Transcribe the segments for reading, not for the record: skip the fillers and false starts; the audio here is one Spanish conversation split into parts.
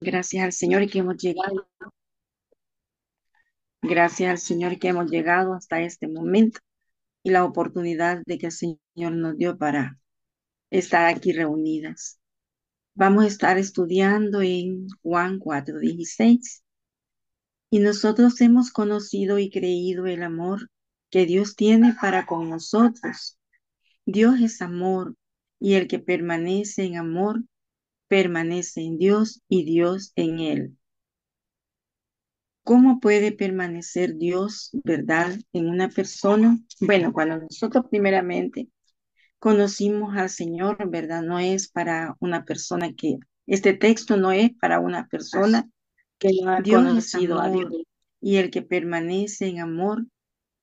Gracias al Señor que hemos llegado, gracias al Señor que hemos llegado hasta este momento y la oportunidad de que el Señor nos dio para estar aquí reunidas. Vamos a estar estudiando en Juan 4:16 y nosotros hemos conocido y creído el amor que Dios tiene para con nosotros. Dios es amor y el que permanece en amor permanece en Dios y Dios en él. ¿Cómo puede permanecer Dios, verdad, en una persona? Bueno, cuando nosotros primeramente conocimos al Señor, verdad, no es para una persona este texto no es para una persona que no ha Dios conocido a Dios. Y el que permanece en amor,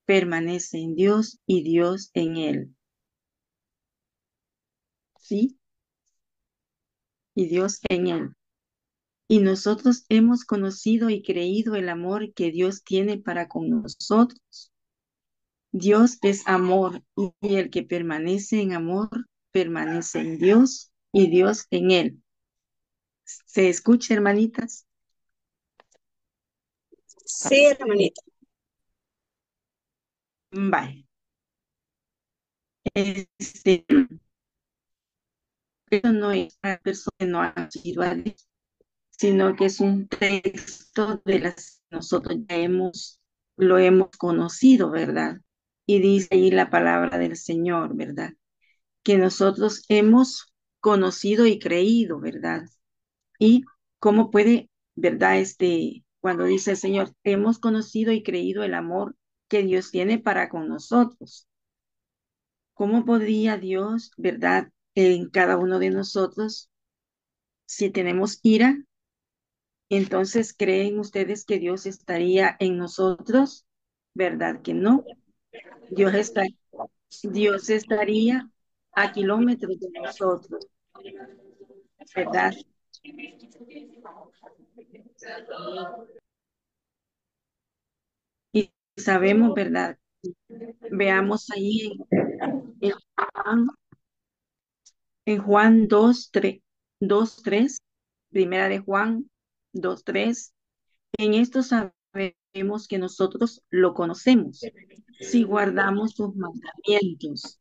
permanece en Dios y Dios en él. ¿Sí? Y Dios en él. Y nosotros hemos conocido y creído el amor que Dios tiene para con nosotros. Dios es amor y el que permanece en amor permanece en Dios y Dios en él. ¿Se escucha, hermanitas? Sí, hermanita. Vale. Este, esto no es para personas que no han sido a Dios, sino que es un texto de las que nosotros lo hemos conocido, ¿verdad? Y dice ahí la palabra del Señor, ¿verdad? Que nosotros hemos conocido y creído, ¿verdad? Y cómo puede, ¿verdad? Cuando dice el Señor, hemos conocido y creído el amor que Dios tiene para con nosotros. ¿Cómo podría Dios, ¿verdad? En cada uno de nosotros, si tenemos ira, entonces creen ustedes que Dios estaría en nosotros, ¿verdad? Que no. Dios está, Dios estaría a kilómetros de nosotros, ¿verdad? Y sabemos, ¿verdad? Veamos ahí en Juan Juan 2:3, primera de Juan 2:3, en esto sabemos que nosotros lo conocemos, si guardamos sus mandamientos.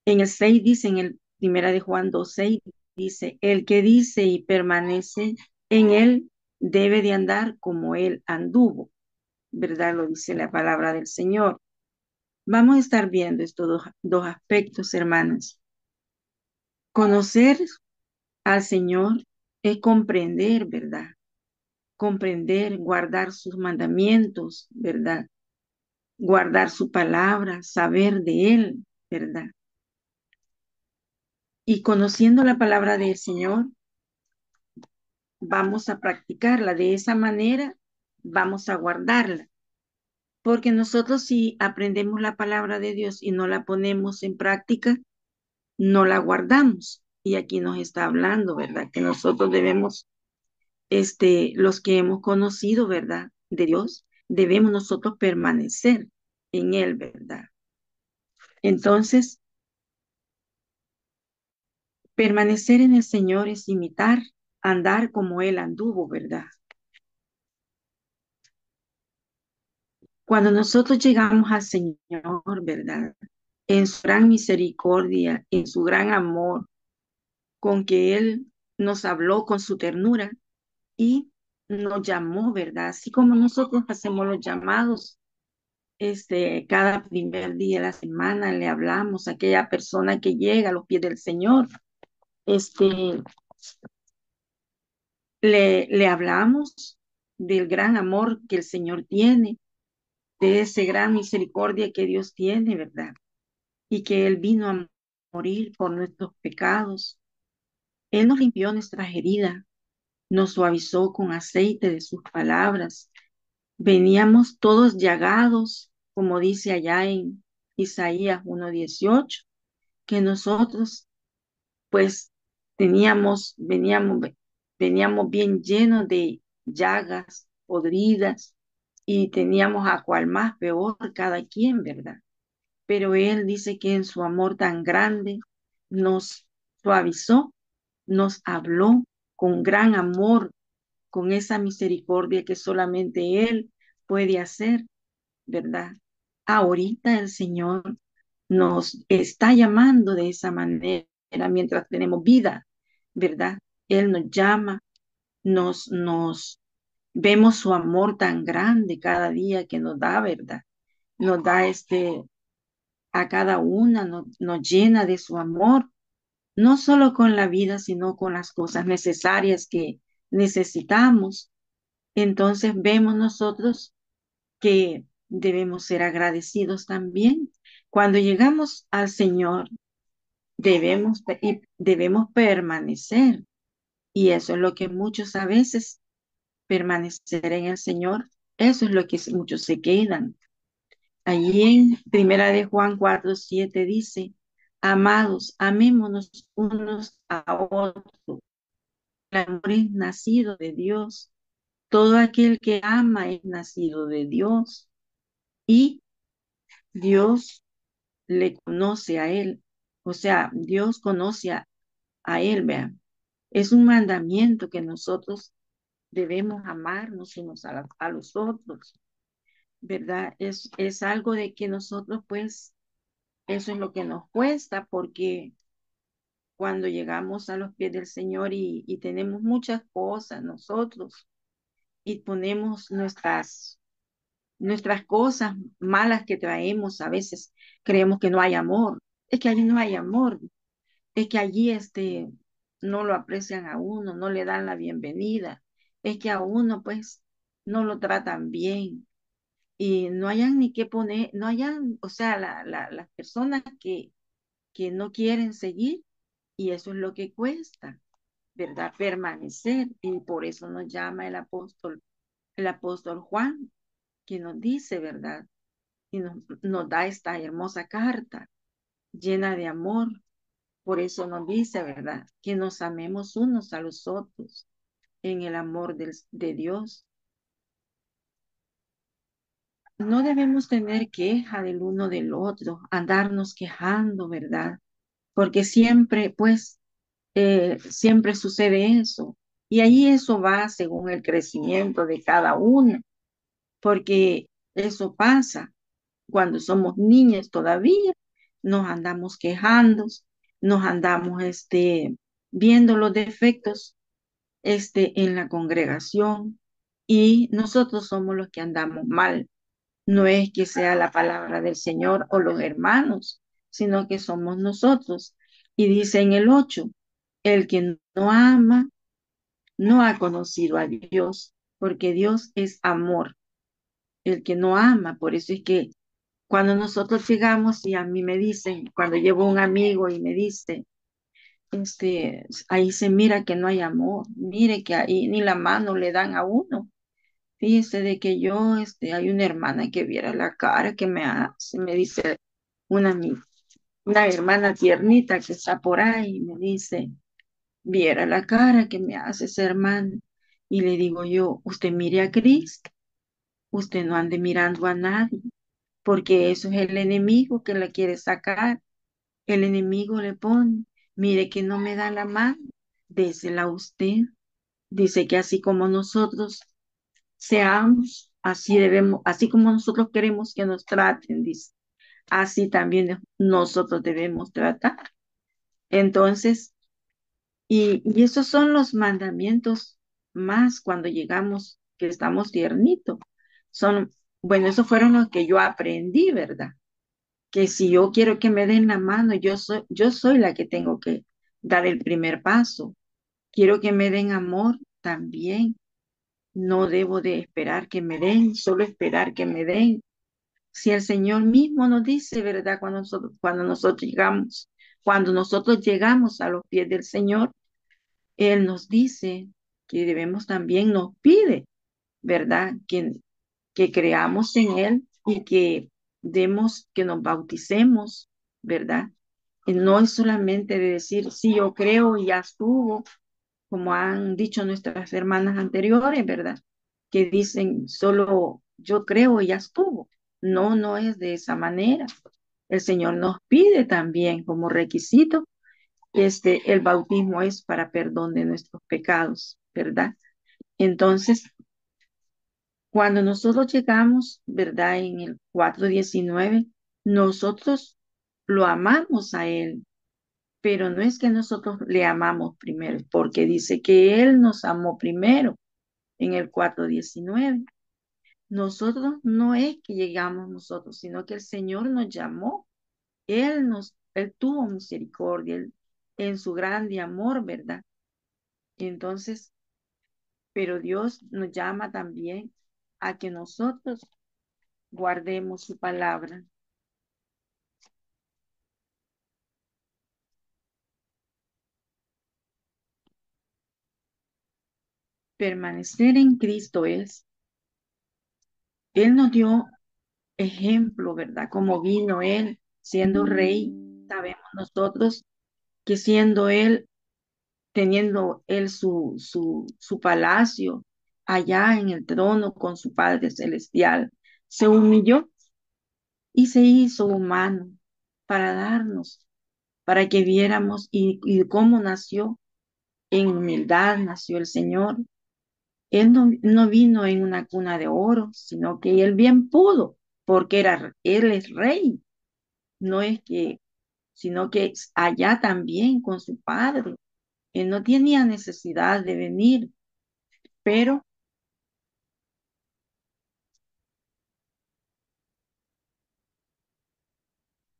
En el 6 dice, en el primera de Juan 2:6, dice, el que dice y permanece en él debe de andar como él anduvo, ¿verdad? Lo dice la palabra del Señor. Vamos a estar viendo estos dos aspectos, hermanas. Conocer al Señor es comprender, ¿verdad? Comprender, guardar sus mandamientos, ¿verdad? Guardar su palabra, saber de Él, ¿verdad? Y conociendo la palabra del Señor, vamos a practicarla. De esa manera, vamos a guardarla. Porque nosotros si aprendemos la palabra de Dios y no la ponemos en práctica, no la guardamos. Y aquí nos está hablando, ¿verdad? Que nosotros debemos los que hemos conocido, ¿verdad? De Dios, debemos nosotros permanecer en Él, ¿verdad? Entonces, permanecer en el Señor es imitar, andar como Él anduvo, ¿verdad? Cuando nosotros llegamos al Señor, ¿verdad? En su gran misericordia, en su gran amor, con que Él nos habló con su ternura y nos llamó, ¿verdad? Así como nosotros hacemos los llamados cada primer día de la semana le hablamos a aquella persona que llega a los pies del Señor, este, le hablamos del gran amor que el Señor tiene, de ese gran misericordia que Dios tiene, ¿verdad? Y que Él vino a morir por nuestros pecados. Él nos limpió nuestras heridas, nos suavizó con aceite de sus palabras. Veníamos todos llagados, como dice allá en Isaías 1:18, que nosotros pues veníamos bien llenos de llagas podridas y teníamos a cual más peor cada quien, ¿verdad? Pero Él dice que en su amor tan grande nos suavizó, nos habló con gran amor, con esa misericordia que solamente Él puede hacer, ¿verdad? Ahorita el Señor nos está llamando de esa manera mientras tenemos vida, ¿verdad? Él nos llama, nos vemos su amor tan grande cada día que nos da, ¿verdad? Nos da a cada una, nos llena de su amor, no solo con la vida, sino con las cosas necesarias que necesitamos. Entonces vemos nosotros que debemos ser agradecidos también. Cuando llegamos al Señor, debemos permanecer. Y eso es lo que muchos a veces, permanecer en el Señor, eso es lo que muchos se quedan. Allí en Primera de Juan 4:7 dice, amados, amémonos unos a otros. El amor es nacido de Dios. Todo aquel que ama es nacido de Dios y Dios le conoce a él. O sea, Dios conoce a él, vean. Es un mandamiento que nosotros debemos amarnos unos a los otros, ¿verdad? Es algo de que nosotros, pues, eso es lo que nos cuesta, porque cuando llegamos a los pies del Señor y tenemos muchas cosas nosotros y ponemos nuestras cosas malas que traemos, a veces creemos que no hay amor. Es que allí no hay amor, es que allí no lo aprecian a uno, no le dan la bienvenida, es que a uno pues no lo tratan bien y no hayan ni qué poner, no hayan, o sea, las personas que no quieren seguir y eso es lo que cuesta, ¿verdad? Permanecer y por eso nos llama el apóstol Juan, que nos dice, ¿verdad? Y nos da esta hermosa carta llena de amor. Por eso nos dice, ¿verdad? Que nos amemos unos a los otros en el amor de Dios. No debemos tener queja del uno del otro, andarnos quejando, ¿verdad? Porque siempre, pues, siempre sucede eso. Y ahí eso va según el crecimiento de cada uno, porque eso pasa cuando somos niños todavía, nos andamos quejando, nos andamos viendo los defectos en la congregación y nosotros somos los que andamos mal. No es que sea la palabra del Señor o los hermanos, sino que somos nosotros. Y dice en el 8, el que no ama no ha conocido a Dios, porque Dios es amor. El que no ama, por eso es que cuando nosotros llegamos y a mí me dicen, cuando llevo un amigo y me dice, ahí se mira que no hay amor, mire que ahí ni la mano le dan a uno. Fíjese de que yo, hay una hermana que viera la cara que me hace, me dice una, una hermana tiernita que está por ahí, me dice, viera la cara que me hace esa hermana. Y le digo yo, usted mire a Cristo, usted no ande mirando a nadie, porque eso es el enemigo que la quiere sacar. El enemigo le pone, mire que no me da la mano, désela a usted. Dice que así como nosotros seamos, así debemos, así como nosotros queremos que nos traten, dice, así también nosotros debemos tratar. Entonces, y esos son los mandamientos más cuando llegamos, que estamos tiernitos. Son, bueno, esos fueron los que yo aprendí, ¿verdad? Que si yo quiero que me den la mano, yo soy la que tengo que dar el primer paso. Quiero que me den amor también. No debo de esperar que me den, solo esperar que me den. Si el Señor mismo nos dice, ¿verdad? Cuando nosotros llegamos a los pies del Señor, Él nos dice que debemos también, nos pide, ¿verdad? Que creamos en Él y que que nos bauticemos, ¿verdad? Y no es solamente de decir, sí, yo creo y ya estuvo, como han dicho nuestras hermanas anteriores, ¿verdad? Que dicen, solo yo creo y ya estuvo. No, no es de esa manera. El Señor nos pide también como requisito el bautismo es para perdón de nuestros pecados, ¿verdad? Entonces, cuando nosotros llegamos, ¿verdad? En el 4:19, nosotros lo amamos a Él, pero no es que nosotros le amamos primero, porque dice que Él nos amó primero en el 4:19. Nosotros no es que llegamos nosotros, sino que el Señor nos llamó. Él tuvo misericordia, Él, en su grande amor, ¿verdad? Entonces, pero Dios nos llama también a que nosotros guardemos su palabra. Permanecer en Cristo Él nos dio ejemplo, ¿verdad? Como vino Él siendo rey, sabemos nosotros que siendo Él, teniendo Él su palacio allá en el trono con su Padre Celestial, se humilló y se hizo humano para darnos, para que viéramos y cómo nació. En humildad nació el Señor. Él no vino en una cuna de oro, sino que él bien pudo, porque él es rey, no es que, sino que allá también con su padre. Él no tenía necesidad de venir, pero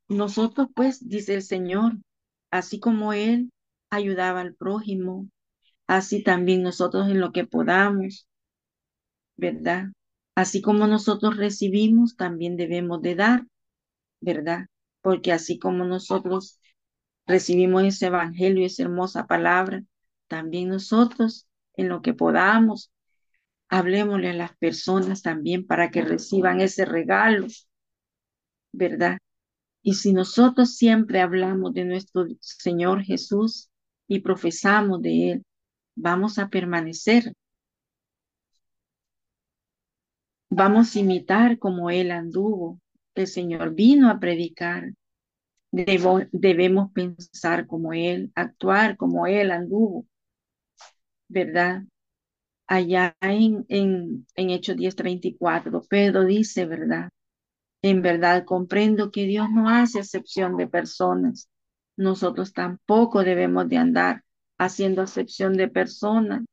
nosotros, pues, dice el Señor, así como él ayudaba al prójimo, así también nosotros en lo que podamos, ¿verdad? Así como nosotros recibimos, también debemos de dar, ¿verdad? Porque así como nosotros recibimos ese evangelio, esa hermosa palabra, también nosotros, en lo que podamos, hablemosle a las personas también para que reciban ese regalo, ¿verdad? Y si nosotros siempre hablamos de nuestro Señor Jesús y profesamos de Él, vamos a permanecer, vamos a imitar como Él anduvo. El Señor vino a predicar. Debemos pensar como Él, actuar como Él anduvo, ¿verdad? Allá en Hechos 10:34, Pedro dice, ¿verdad? En verdad comprendo que Dios no hace excepción de personas. Nosotros tampoco debemos de andar haciendo excepción de personas,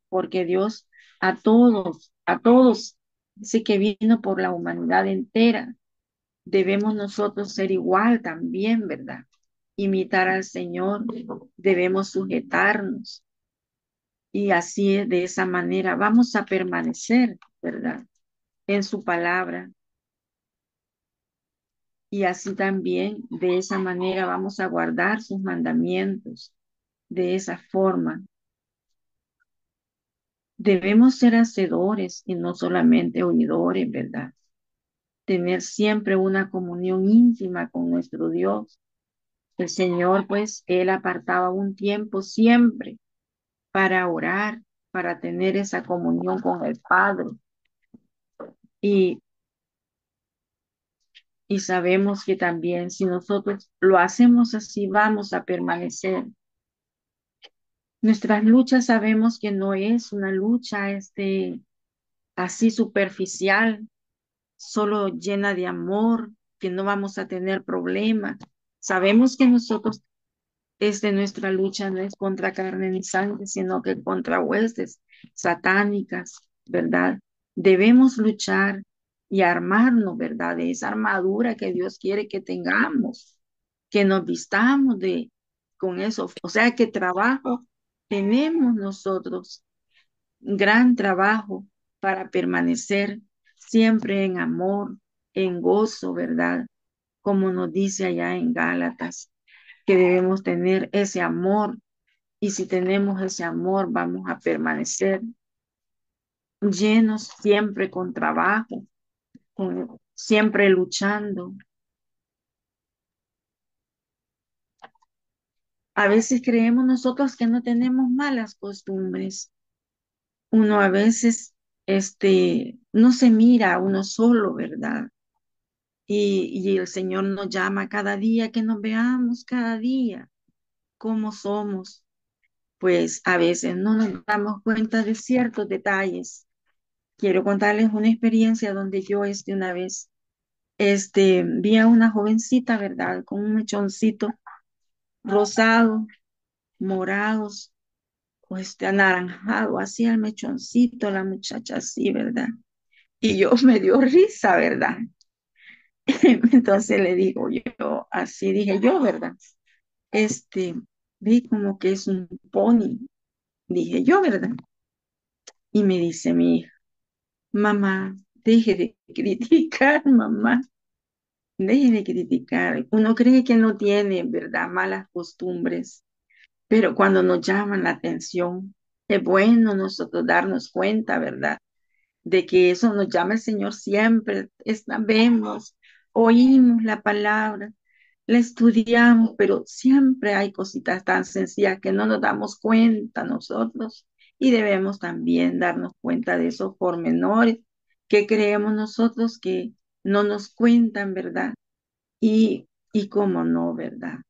porque Dios a todos, dice que vino por la humanidad entera. Debemos nosotros ser igual también, ¿verdad? Imitar al Señor, debemos sujetarnos y así de esa manera vamos a permanecer, ¿verdad? En su palabra y así también de esa manera vamos a guardar sus mandamientos. De esa forma debemos ser hacedores y no solamente oidores, ¿verdad? Tener siempre una comunión íntima con nuestro Dios. El Señor, pues, Él apartaba un tiempo siempre para orar, para tener esa comunión con el Padre. Y, y sabemos que también si nosotros lo hacemos así, vamos a permanecer. Nuestras luchas sabemos que no es una lucha así superficial, solo llena de amor, que no vamos a tener problemas. Sabemos que nosotros nuestra lucha no es contra carne ni sangre, sino que contra huestes satánicas, ¿verdad? Debemos luchar y armarnos, ¿verdad? De esa armadura que Dios quiere que tengamos, que nos vistamos con eso. O sea, que trabajo tenemos nosotros, gran trabajo para permanecer siempre en amor, en gozo, ¿verdad? Como nos dice allá en Gálatas, que debemos tener ese amor y si tenemos ese amor vamos a permanecer llenos siempre con trabajo, siempre luchando. A veces creemos nosotros que no tenemos malas costumbres. Uno a veces no se mira a uno solo, ¿verdad? Y el Señor nos llama cada día que nos veamos cada día cómo somos, pues a veces no nos damos cuenta de ciertos detalles. Quiero contarles una experiencia donde yo una vez vi a una jovencita, ¿verdad? Con un mechoncito rosado, morados, o anaranjado, así el mechoncito, la muchacha así, ¿verdad? Y yo me dio risa, ¿verdad? Entonces le digo yo, así dije yo, ¿verdad? Este, vi como que es un pony, dije yo, ¿verdad? Y me dice mi hija, mamá, deje de criticar, mamá, deje de criticar. Uno cree que no tiene, ¿verdad? Malas costumbres, pero cuando nos llaman la atención, es bueno nosotros darnos cuenta, ¿verdad? De que eso nos llama el Señor siempre. Vemos, oímos la palabra, la estudiamos, pero siempre hay cositas tan sencillas que no nos damos cuenta nosotros y debemos también darnos cuenta de esos pormenores que creemos nosotros que no nos cuentan, ¿verdad? Y cómo no, ¿verdad?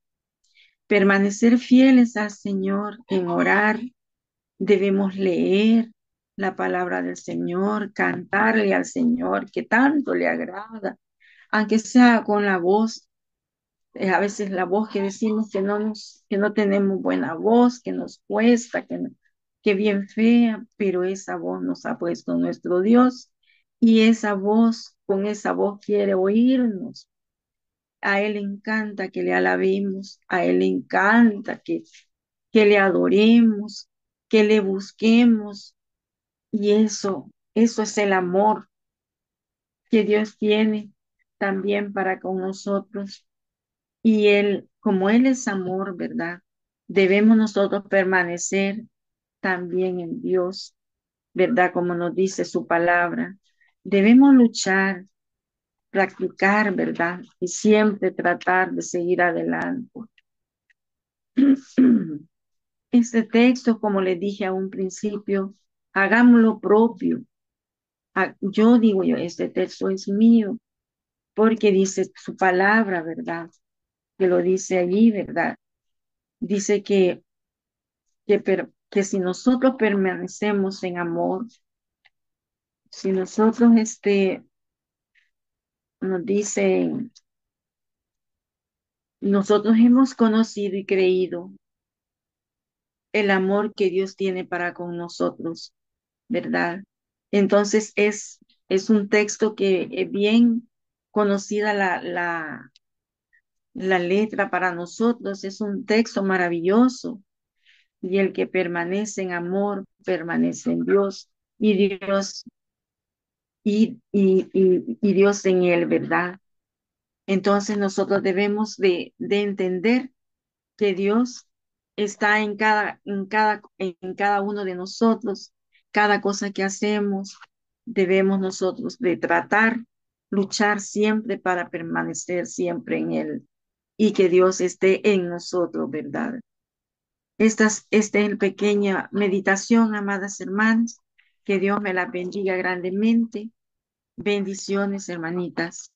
Permanecer fieles al Señor en orar, debemos leer la palabra del Señor, cantarle al Señor que tanto le agrada, aunque sea con la voz, a veces la voz que decimos que no tenemos buena voz, que nos cuesta, que bien fea, pero esa voz nos ha puesto nuestro Dios y esa voz, con esa voz quiere oírnos. A Él le encanta que le alabemos, a Él le encanta que le adoremos, que le busquemos. Y eso es el amor que Dios tiene también para con nosotros. Y Él, como Él es amor, ¿verdad? Debemos nosotros permanecer también en Dios, ¿verdad? Como nos dice su palabra. Debemos luchar, practicar, ¿verdad? Y siempre tratar de seguir adelante. Este texto, como le dije a un principio, hagámoslo propio. Yo digo yo, este texto es mío, porque dice su palabra, ¿verdad? Que lo dice allí, ¿verdad? Dice que si nosotros permanecemos en amor, si nosotros nos dice, nosotros hemos conocido y creído el amor que Dios tiene para con nosotros, ¿verdad? Entonces es un texto que es bien conocida la letra para nosotros, es un texto maravilloso y el que permanece en amor permanece en Dios y Dios y Dios en él, ¿verdad? Entonces nosotros debemos de entender que Dios está en cada uno de nosotros, cada cosa que hacemos, debemos nosotros de tratar, luchar siempre para permanecer siempre en Él y que Dios esté en nosotros, ¿verdad? Esta es la pequeña meditación, amadas hermanas, que Dios me la bendiga grandemente. Bendiciones, hermanitas.